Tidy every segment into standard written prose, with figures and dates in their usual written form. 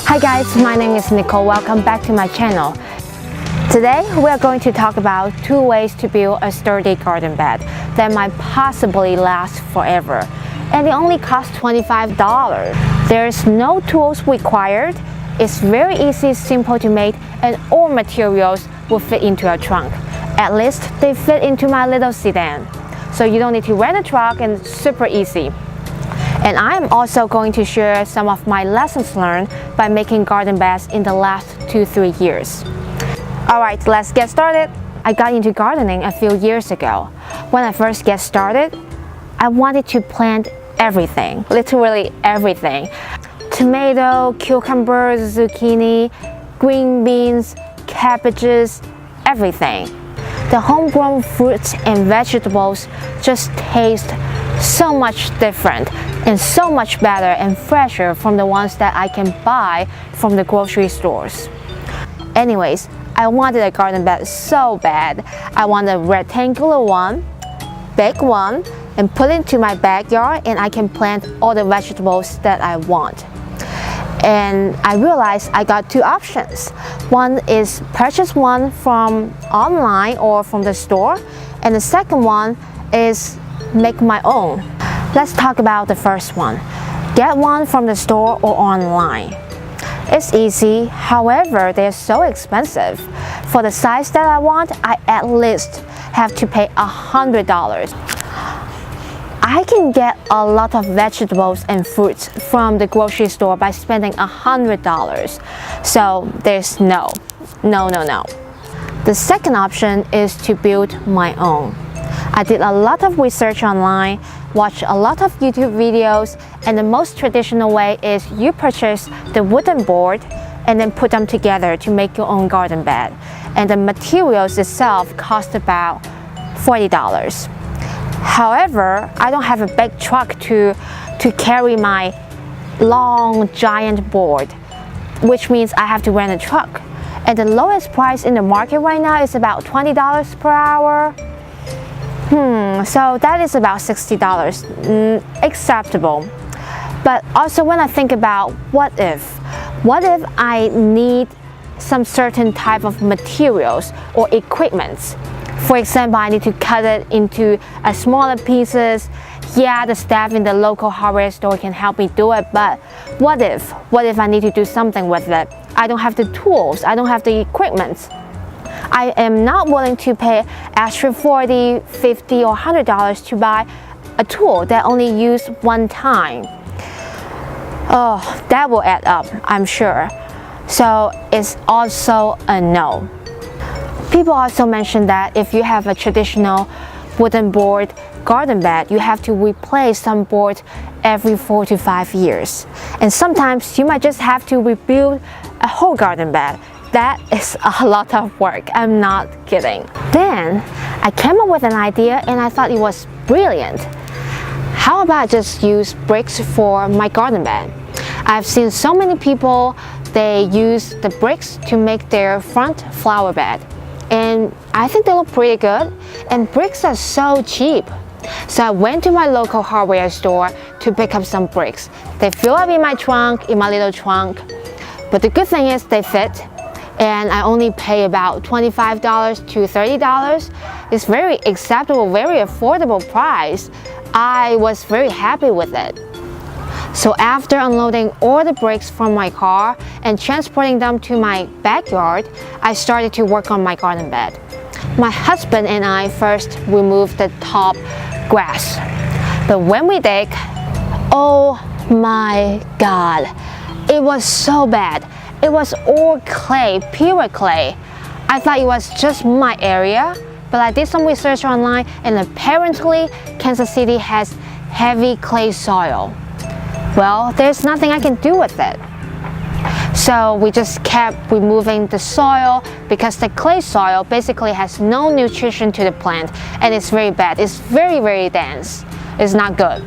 Hi guys, my name is Nicole. Welcome back to my channel. Today we are going to talk about 2 ways to build a sturdy garden bed that might possibly last forever, and it only costs $25. There's no tools required. It's very easy, simple to make, and all materials will fit into a trunk. At least they fit into my little sedan. So you don't need to rent a truck, and it's super easy. And I am also going to share some of my lessons learned by making garden beds in the last 2-3 years. Alright, let's get started. I got into gardening a few years ago. When I first get started, I wanted to plant everything, literally everything. Tomato, cucumbers, zucchini, green beans, cabbages, everything. The homegrown fruits and vegetables just taste so much different and so much better and fresher from the ones that I can buy from the grocery stores. Anyways, I wanted a garden bed so bad. I want a rectangular one, big one, and put it into my backyard, and I can plant all the vegetables that I want. And I realized I got 2 options. One is purchase one from online or from the store, and the second one is make my own. Let's talk about the first one. Get one from the store or online. It's easy, however, they're so expensive. For the size that I want, I at least have to pay $100. I can get a lot of vegetables and fruits from the grocery store by spending $100. So there's no. The second option is to build my own. I did a lot of research online, watched a lot of YouTube videos, and the most traditional way is you purchase the wooden board and then put them together to make your own garden bed. And the materials itself cost about $40. However, I don't have a big truck to carry my long giant board, which means I have to rent a truck. And the lowest price in the market right now is about $20 per hour. So that is about $60, acceptable. But also when I think about what if I need some certain type of materials or equipments. For example, I need to cut it into smaller pieces. Yeah, the staff in the local hardware store can help me do it, but what if I need to do something with it? I don't have the tools, I don't have the equipment. I am not willing to pay extra $40, $50, or $100 to buy a tool that only used one time. Oh, that will add up, I'm sure. So it's also a no. People also mention that if you have a traditional wooden board garden bed, you have to replace some boards every 4 to 5 years. And sometimes you might just have to rebuild a whole garden bed. That is a lot of work, I'm not kidding. Then I came up with an idea and I thought it was brilliant. How about I just use bricks for my garden bed? I've seen so many people, they use the bricks to make their front flower bed. And I think they look pretty good, and bricks are so cheap. So I went to my local hardware store to pick up some bricks. They fill up in my trunk, in my little trunk. But the good thing is they fit, and I only pay about $25 to $30. It's very acceptable, very affordable price. I was very happy with it. So after unloading all the bricks from my car and transporting them to my backyard, I started to work on my garden bed. My husband and I first removed the top grass. But when we dig, oh my God, it was so bad. It was all clay, pure clay. I thought it was just my area, but I did some research online, and apparently Kansas City has heavy clay soil. Well, there's nothing I can do with it. So we just kept removing the soil because the clay soil basically has no nutrition to the plant, and it's very bad. It's very, very dense. It's not good.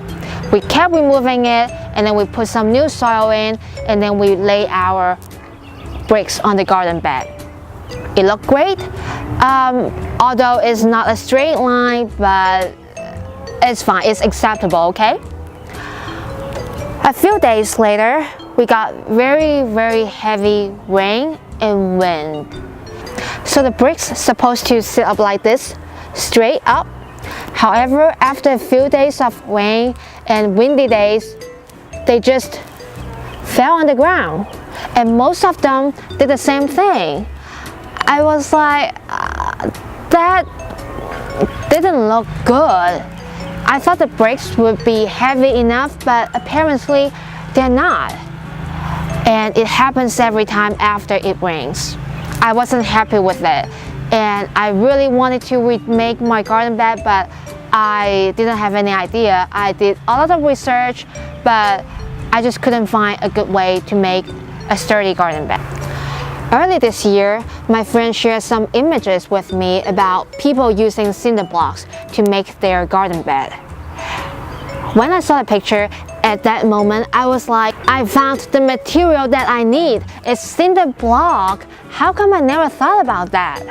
We kept removing it, and then we put some new soil in, and then we lay our bricks on the garden bed. It looked great. Although it's not a straight line, but it's fine, it's acceptable, okay? A few days later, we got very heavy rain and wind. So the bricks supposed to sit up like this, straight up. However, after a few days of rain and windy days, they just fell on the ground. And most of them did the same thing. I was like, that didn't look good. I thought the bricks would be heavy enough, but apparently they're not. And it happens every time after it rains. I wasn't happy with it. And I really wanted to remake my garden bed, but I didn't have any idea. I did a lot of research, but I just couldn't find a good way to make a sturdy garden bed. Early this year, my friend shared some images with me about people using cinder blocks to make their garden bed. When I saw the picture, at that moment, I was like, I found the material that I need. It's cinder block. How come I never thought about that?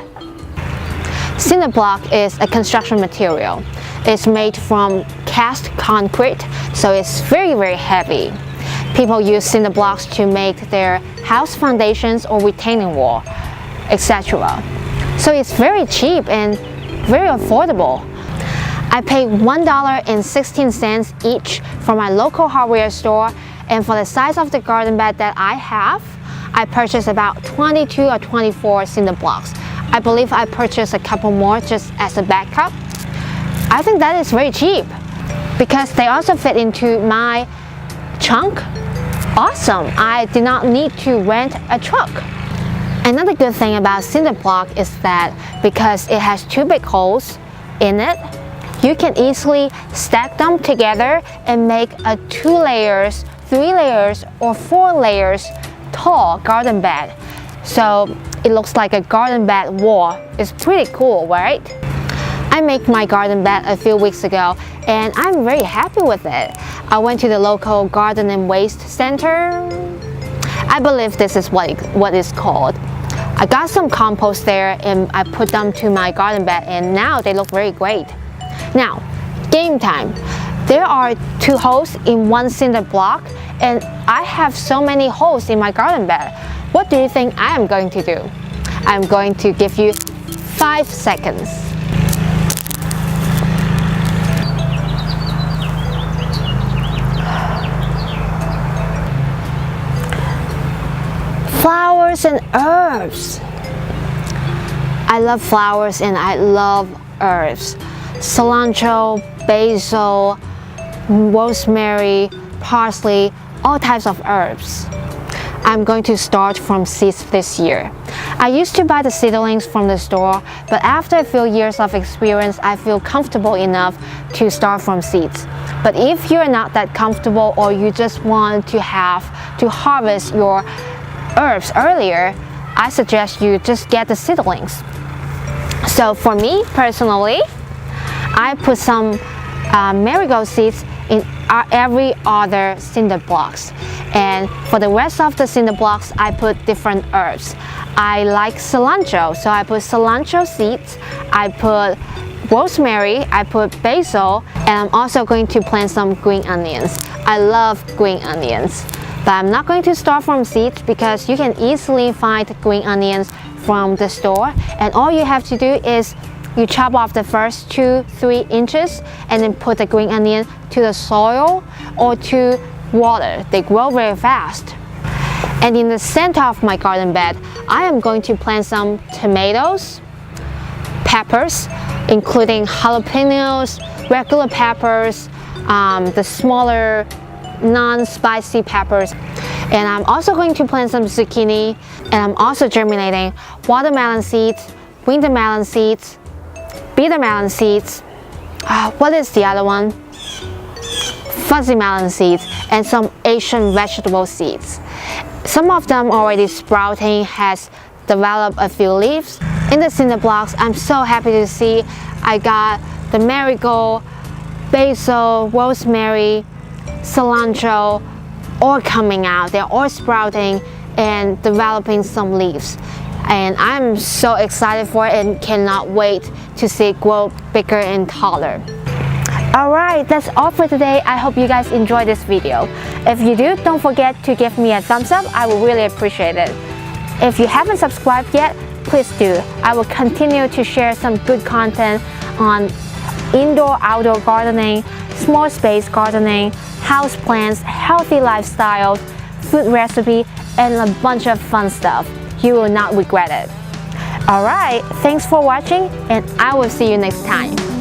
Cinder block is a construction material. It's made from cast concrete, so it's very heavy. People use cinder blocks to make their house foundations or retaining wall, etc. So it's very cheap and very affordable. I paid $1.16 each from my local hardware store, and for the size of the garden bed that I have, I purchased about 22 or 24 cinder blocks. I believe I purchased a couple more just as a backup. I think that is very cheap because they also fit into my trunk. Awesome! I did not need to rent a truck. Another good thing about cinder block is that because it has two big holes in it, you can easily stack them together and make a 2 layers, 3 layers, or 4 layers tall garden bed. So it looks like a garden bed wall. It's pretty cool, right? I made my garden bed a few weeks ago and I'm very happy with it. I went to the local garden and waste center. I believe this is what it's called. I got some compost there and I put them to my garden bed and now they look very great. Now, game time. There are 2 holes in 1 cinder block and I have so many holes in my garden bed. What do you think I am going to do? I'm going to give you 5 seconds. Flowers and herbs. I love flowers and I love herbs. Cilantro, basil, rosemary, parsley, all types of herbs. I'm going to start from seeds this year. I used to buy the seedlings from the store, but after a few years of experience, I feel comfortable enough to start from seeds. But if you're not that comfortable or you just want to harvest your herbs earlier, I suggest you just get the seedlings. So for me personally, I put some marigold seeds in every other cinder blocks, and for the rest of the cinder blocks I put different herbs. I like cilantro, so I put cilantro seeds, I put rosemary, I put basil, and I'm also going to plant some green onions. I love green onions, but I'm not going to start from seeds because you can easily find green onions from the store, and all you have to do is you chop off the first 2-3 inches and then put the green onion to the soil or to water. They grow very fast. And in the center of my garden bed, I am going to plant some tomatoes, peppers, including jalapenos, regular peppers, the smaller non-spicy peppers. And I'm also going to plant some zucchini, and I'm also germinating watermelon seeds, winter melon seeds, bitter melon seeds, what is the other one? Fuzzy melon seeds, and some Asian vegetable seeds. Some of them already sprouting, has developed a few leaves. In the cinder blocks, I'm so happy to see I got the marigold, basil, rosemary, cilantro, all coming out. They're all sprouting and developing some leaves. and I'm so excited for it and cannot wait to see it grow bigger and taller. Alright, that's all for today. I hope you guys enjoyed this video. If you do, don't forget to give me a thumbs up. I will really appreciate it. If you haven't subscribed yet, please do. I will continue to share some good content on indoor-outdoor gardening, small space gardening, house plants, healthy lifestyles, food recipe, and a bunch of fun stuff. You will not regret it. Alright, thanks for watching, and I will see you next time.